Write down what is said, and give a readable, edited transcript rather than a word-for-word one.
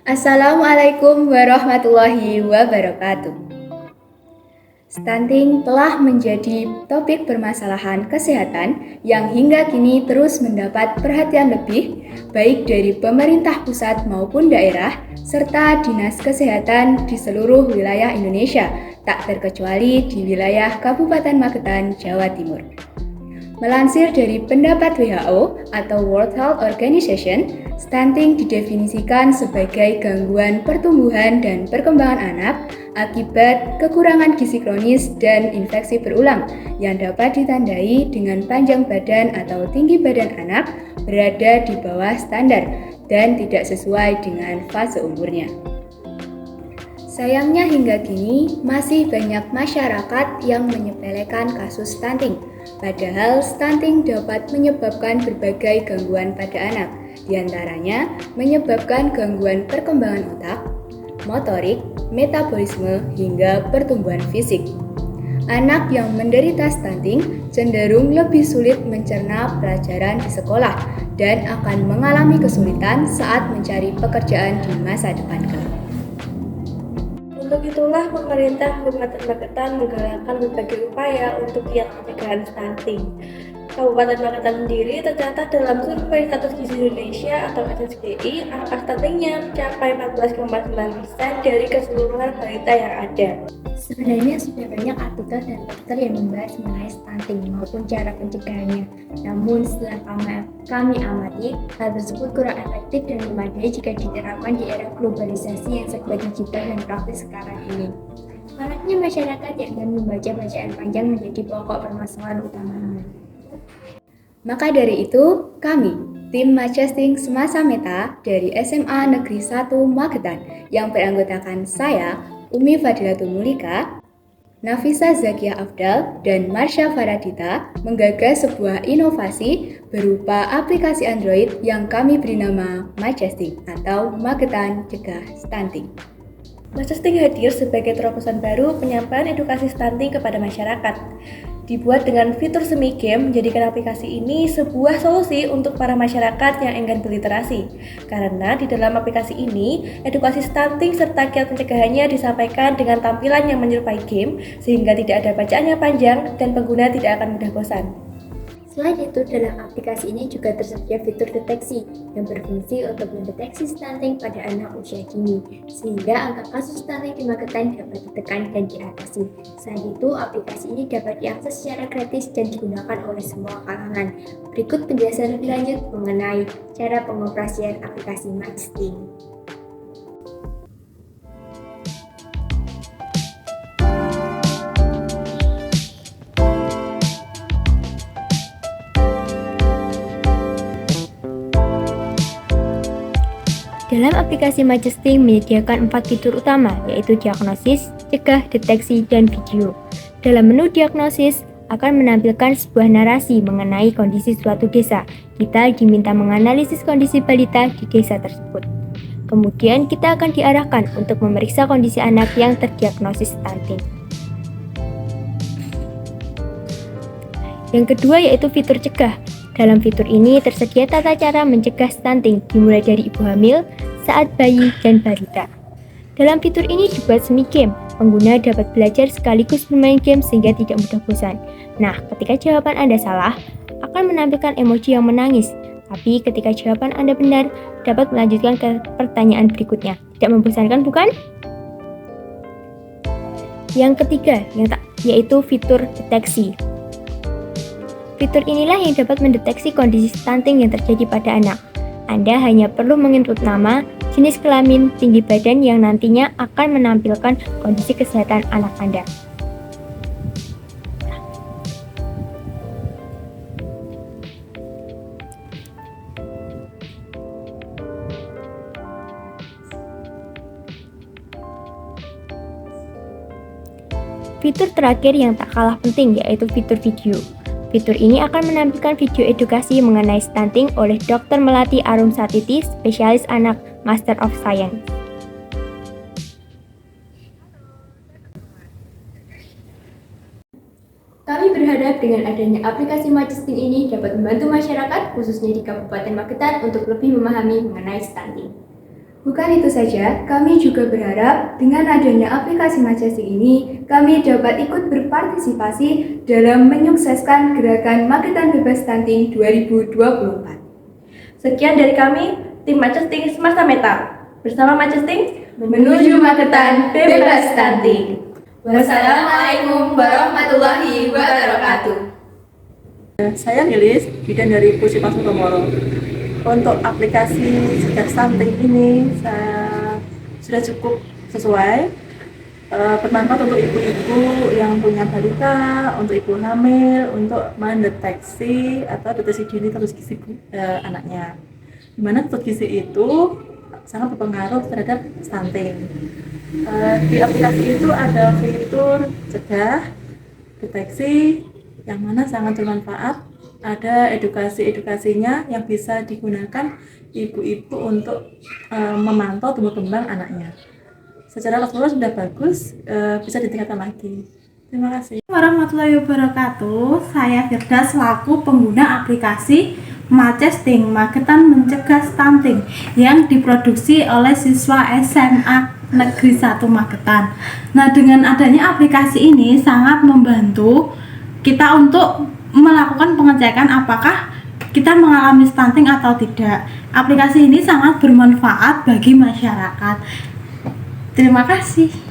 Assalamualaikum warahmatullahi wabarakatuh. Stunting telah menjadi topik permasalahan kesehatan yang hingga kini terus mendapat perhatian lebih, baik dari pemerintah pusat maupun daerah, serta dinas kesehatan di seluruh wilayah Indonesia, tak terkecuali di wilayah Kabupaten Magetan, Jawa Timur. Melansir dari pendapat WHO atau World Health Organization, stunting didefinisikan sebagai gangguan pertumbuhan dan perkembangan anak akibat kekurangan gizi kronis dan infeksi berulang yang dapat ditandai dengan panjang badan atau tinggi badan anak berada di bawah standar dan tidak sesuai dengan fase umurnya. Sayangnya hingga kini masih banyak masyarakat yang menyepelekan kasus stunting. Padahal stunting dapat menyebabkan berbagai gangguan pada anak, diantaranya menyebabkan gangguan perkembangan otak, motorik, metabolisme, hingga pertumbuhan fisik. Anak yang menderita stunting cenderung lebih sulit mencerna pelajaran di sekolah dan akan mengalami kesulitan saat mencari pekerjaan di masa depan kelak. Untuk itulah pemerintah Kabupaten Magetan menggalakkan berbagai upaya untuk giat pencegahan stunting. Kabupaten Magetan sendiri tercatat dalam survei status gizi Indonesia atau SSGI, angka stuntingnya mencapai 14,9% dari keseluruhan balita yang ada. Sebenarnya sudah banyak artikel dan poster yang membahas mengenai stunting maupun cara pencegahannya. Namun setelah kami amati, hal tersebut kurang efektif dan memadai jika diterapkan di era globalisasi yang serba digital dan praktis sekarang ini. Maraknya masyarakat yang enggan membaca bacaan panjang menjadi pokok permasalahan utamanya. Maka dari itu, kami, tim Majesting Semasa Meta dari SMA Negeri 1 Magetan yang beranggotakan saya, Umi Fadilatul Mulika, Nafisa Zakiah Afdal, dan Marsha Faradita menggagas sebuah inovasi berupa aplikasi Android yang kami beri nama Majesting atau Magetan Cegah Stunting. Majesting hadir sebagai terobosan baru penyampaian edukasi stunting kepada masyarakat. Dibuat dengan fitur semi game, menjadikan aplikasi ini sebuah solusi untuk para masyarakat yang enggan berliterasi. Karena di dalam aplikasi ini, edukasi stunting serta kiat pencegahannya disampaikan dengan tampilan yang menyerupai game, sehingga tidak ada bacaan yang panjang dan pengguna tidak akan mudah bosan. Selain itu, dalam aplikasi ini juga tersedia fitur deteksi yang berfungsi untuk mendeteksi stunting pada anak usia dini, sehingga angka kasus stunting di Magetan dapat ditekan dan diatasi. Selain itu, aplikasi ini dapat diakses secara gratis dan digunakan oleh semua kalangan. Berikut penjelasan lebih lanjut mengenai cara pengoperasian aplikasi Majesting. Dalam aplikasi Majesting menyediakan 4 fitur utama, yaitu diagnosis, cegah, deteksi, dan video. Dalam menu diagnosis, akan menampilkan sebuah narasi mengenai kondisi suatu desa. Kita diminta menganalisis kondisi balita di desa tersebut. Kemudian kita akan diarahkan untuk memeriksa kondisi anak yang terdiagnosis stunting. Yang kedua yaitu fitur cegah. Dalam fitur ini tersedia tata cara mencegah stunting dimulai dari ibu hamil, saat bayi, dan balita. Dalam fitur ini dibuat semi game, pengguna dapat belajar sekaligus bermain game sehingga tidak mudah bosan. Nah, ketika jawaban Anda salah, akan menampilkan emoji yang menangis. Tapi ketika jawaban Anda benar, dapat melanjutkan ke pertanyaan berikutnya. Tidak membosankan, bukan? Yang ketiga, yaitu fitur deteksi. Fitur inilah yang dapat mendeteksi kondisi stunting yang terjadi pada anak. Anda hanya perlu menginput nama, jenis kelamin, tinggi badan yang nantinya akan menampilkan kondisi kesehatan anak Anda. Fitur terakhir yang tak kalah penting yaitu fitur video. Fitur ini akan menampilkan video edukasi mengenai stunting oleh Dr. Melati Arum Satiti, spesialis anak, Master of Science. Kami berharap dengan adanya aplikasi Majesting ini dapat membantu masyarakat, khususnya di Kabupaten Magetan, untuk lebih memahami mengenai stunting. Bukan itu saja, kami juga berharap dengan adanya aplikasi Majestic ini, kami dapat ikut berpartisipasi dalam menyukseskan gerakan Magetan Bebas Stunting 2024. Sekian dari kami, tim Majesting Semesta Meta. Bersama Majesting, Menuju Magetan Bebas Stunting. Wassalamualaikum warahmatullahi wabarakatuh. Saya Lilis, bidan dari Pusipas Sutomoro. Untuk aplikasi Cegah Stunting ini saya sudah cukup sesuai, bermanfaat untuk ibu-ibu yang punya balita, untuk ibu hamil, untuk mendeteksi atau deteksi dini status gizi anaknya. Di mana status gizi itu sangat berpengaruh terhadap stunting. Di aplikasi itu ada fitur cegah, deteksi, yang mana sangat bermanfaat. Ada edukasinya yang bisa digunakan ibu-ibu untuk memantau tumbuh kembang anaknya. Secara keseluruhan sudah bagus, bisa ditingkatkan lagi. Terima kasih. Warahmatullahi wabarakatuh. Saya Firda selaku pengguna aplikasi Majesting Magetan Mencegah Stunting yang diproduksi oleh siswa SMA Negeri 1 Magetan. Nah, dengan adanya aplikasi ini sangat membantu kita untuk melakukan pengecekan apakah kita mengalami stunting atau tidak. Aplikasi ini sangat bermanfaat bagi masyarakat. Terima kasih.